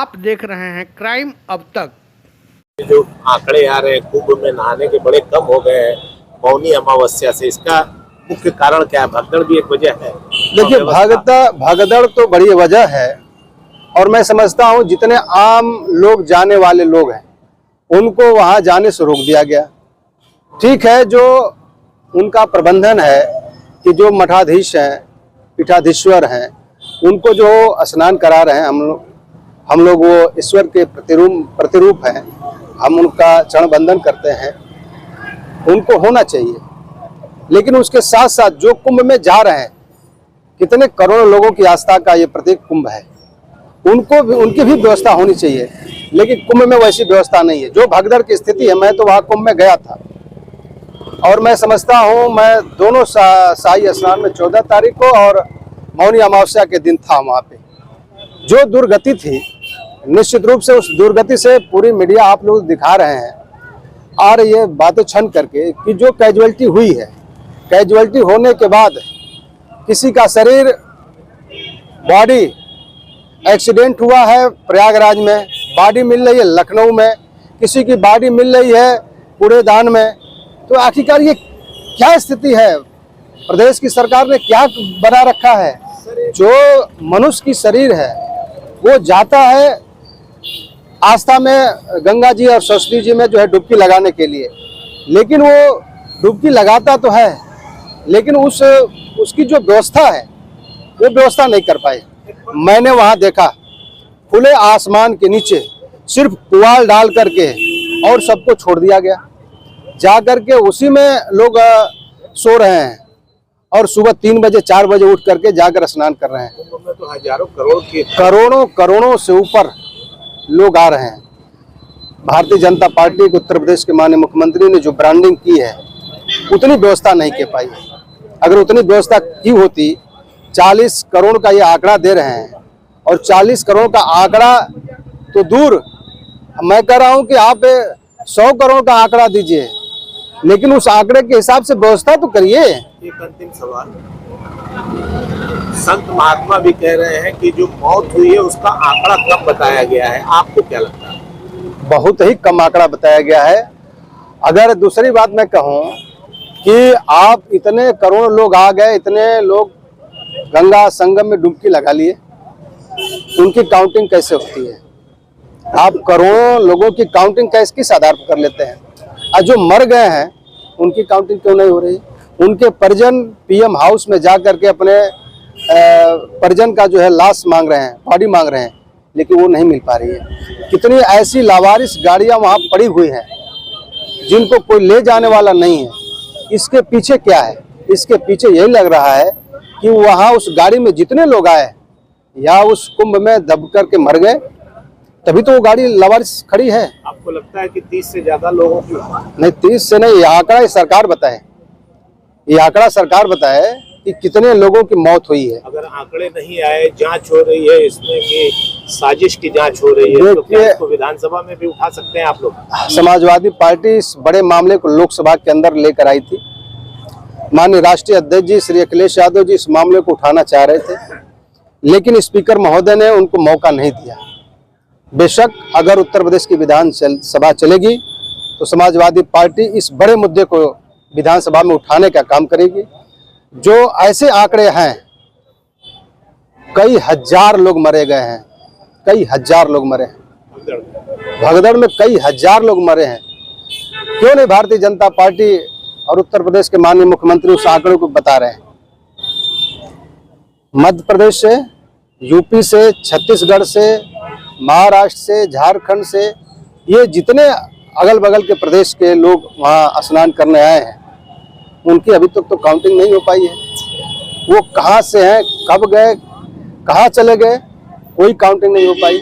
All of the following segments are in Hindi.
आप देख रहे हैं क्राइम अब तक। जो आंकड़े आ रहे हैं कुंभ में नहाने के बड़े कम हो गए हैं मौनी अमावस्या से, इसका मुख्य कारण क्या है? भगदड़ भी एक वजह है। देखिए, भगदड़ तो बड़ी वजह है और मैं समझता हूँ जितने आम लोग जाने वाले लोग हैं उनको वहाँ जाने से रोक दिया गया। ठीक है, जो उनका प्रबंधन है कि जो मठाधीश हैं, पीठाधीश्वर हैं, उनको जो स्नान करा रहे हैं, हम लोग वो ईश्वर के प्रतिरूप हैं, हम उनका चरण बंदन करते हैं, उनको होना चाहिए। लेकिन उसके साथ साथ जो कुंभ में जा रहे हैं, कितने करोड़ों लोगों की आस्था का ये प्रतीक कुंभ है, उनको भी उनकी भी व्यवस्था होनी चाहिए। लेकिन कुंभ में वैसी व्यवस्था नहीं है। जो भगदड़ की स्थिति है, मैं तो वहाँ कुंभ में गया था और मैं समझता हूँ, मैं दोनों शाही स्नान में 14 तारीख को और मौनी अमावस्या के दिन था वहाँ पे। जो दुर्गति थी, निश्चित रूप से उस दुर्गति से पूरी मीडिया आप लोग दिखा रहे हैं और ये बातें छन करके कि जो कैजुअलिटी हुई है, कैजुअलिटी होने के बाद किसी का शरीर बॉडी एक्सीडेंट हुआ है प्रयागराज में, बॉडी मिल रही है लखनऊ में, किसी की बॉडी मिल रही है कूड़ेदान में। तो आखिरकार ये क्या स्थिति है? प्रदेश की सरकार ने क्या बना रखा है? जो मनुष्य की शरीर है वो जाता है आस्था में गंगा जी और सरस्वती जी में जो है डुबकी लगाने के लिए, लेकिन वो डुबकी लगाता तो है लेकिन उसकी जो व्यवस्था है वो व्यवस्था नहीं कर पाए। मैंने वहाँ देखा खुले आसमान के नीचे सिर्फ पुआल डाल करके और सबको छोड़ दिया गया, जा करके उसी में लोग सो रहे हैं और सुबह 3 बजे 4 बजे उठ करके जाकर स्नान कर रहे हैं। में तो हजारों करोड़ों से ऊपर लोग आ रहे हैं। भारतीय जनता पार्टी के उत्तर प्रदेश के माननीय मुख्यमंत्री ने जो ब्रांडिंग की है उतनी व्यवस्था नहीं कर पाई। अगर उतनी व्यवस्था की होती, 40 करोड़ का ये आंकड़ा दे रहे हैं और 40 करोड़ का आंकड़ा तो दूर, मैं कह रहा हूं कि आप 100 करोड़ का आंकड़ा दीजिए, लेकिन उस आंकड़े के हिसाब से व्यवस्था तो करिए। एक अंतिम सवाल, संत महात्मा भी कह रहे हैं कि जो मौत हुई है उसका आंकड़ा कम बताया गया है, आपको क्या लगता है? बहुत ही कम आंकड़ा बताया गया है। अगर दूसरी बात मैं कहूं कि आप इतने करोड़ लोग आ गए, इतने लोग गंगा संगम में डुबकी लगा लिए, उनकी काउंटिंग कैसे होती है? आप करोड़ों लोगों की काउंटिंग किस आधार पर कर लेते हैं? और जो मर गए हैं उनकी काउंटिंग क्यों नहीं हो रही? उनके परिजन पीएम हाउस में जा करके अपने परिजन का जो है लाश मांग रहे हैं, बॉडी मांग रहे हैं, लेकिन वो नहीं मिल पा रही है। कितनी ऐसी लावारिस गाड़ियां वहां पड़ी हुई हैं जिनको कोई ले जाने वाला नहीं है। इसके पीछे क्या है? इसके पीछे यही लग रहा है कि वहां उस गाड़ी में जितने लोग आए या उस कुंभ में दब करके मर गए, तभी तो वो गाड़ी लावारिस खड़ी है। आपको लगता है कि 30 से ज्यादा लोगों की? नहीं, 30 से नहीं, ये आंकड़ा सरकार बताए, ये आंकड़ा सरकार बताए कि कितने लोगों की मौत हुई है। अगर आंकड़े नहीं आए, जांच हो रही है इसमें कि साजिश की जांच हो रही है, तो क्या इसको विधानसभा में भी उठा सकते हैं आप लोग? समाजवादी पार्टी इस बड़े मामले को लोकसभा के अंदर लेकर आई थी। माननीय राष्ट्रीय अध्यक्ष जी श्री अखिलेश यादव जी इस मामले को उठाना चाह रहे थे, लेकिन स्पीकर महोदय ने उनको मौका नहीं दिया। बेशक अगर उत्तर प्रदेश की विधानसभा चलेगी तो समाजवादी पार्टी इस बड़े मुद्दे को विधानसभा में उठाने का काम करेगी। जो ऐसे आंकड़े हैं, कई हजार लोग मरे गए हैं, कई हजार लोग मरे हैं भगदड़ में, कई हजार लोग मरे हैं। क्यों नहीं भारतीय जनता पार्टी और उत्तर प्रदेश के माननीय मुख्यमंत्री उस आंकड़े को बता रहे हैं? मध्य प्रदेश से, यूपी से, छत्तीसगढ़ से, महाराष्ट्र से, झारखंड से, ये जितने अगल बगल के प्रदेश के लोग वहाँ स्नान करने आए हैं, उनकी अभी तक तो काउंटिंग नहीं हो पाई है। वो कहाँ से हैं, कब गए, कहाँ चले गए, कोई काउंटिंग नहीं हो पाई।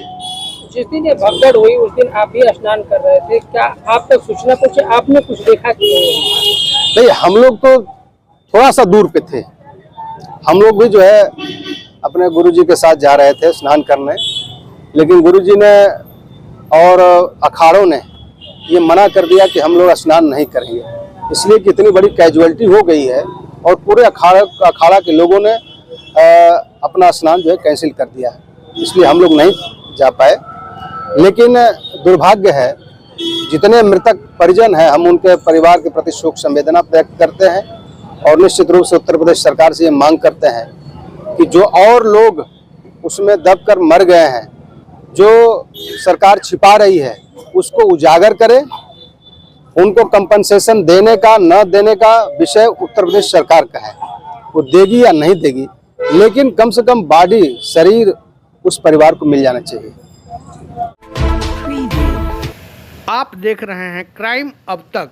जिस दिन ये भगदड़ हुई उस दिन आप भी स्नान कर रहे थे, क्या आप तक सूचना पहुंची? आपने कुछ देखा कि नहीं? हम लोग तो थोड़ा सा दूर पे थे। हम लोग भी जो है अपने गुरुजी के साथ जा रहे थे स्नान करने, लेकिन गुरुजी ने और अखाड़ों ने ये मना कर दिया कि हम लोग स्नान नहीं करेंगे, इसलिए कि इतनी बड़ी कैजुअलिटी हो गई है और पूरे अखाड़ा के लोगों ने अपना स्नान जो है कैंसिल कर दिया है, इसलिए हम लोग नहीं जा पाए। लेकिन दुर्भाग्य है, जितने मृतक परिजन हैं हम उनके परिवार के प्रति शोक संवेदना व्यक्त करते हैं और निश्चित रूप से उत्तर प्रदेश सरकार से ये मांग करते हैं कि जो और लोग उसमें दबकर मर गए हैं, जो सरकार छिपा रही है, उसको उजागर करे। उनको कंपनसेशन देने का न देने का विषय उत्तर प्रदेश सरकार का है, वो देगी या नहीं देगी, लेकिन कम से कम बॉडी, शरीर उस परिवार को मिल जाना चाहिए। आप देख रहे हैं क्राइम अब तक।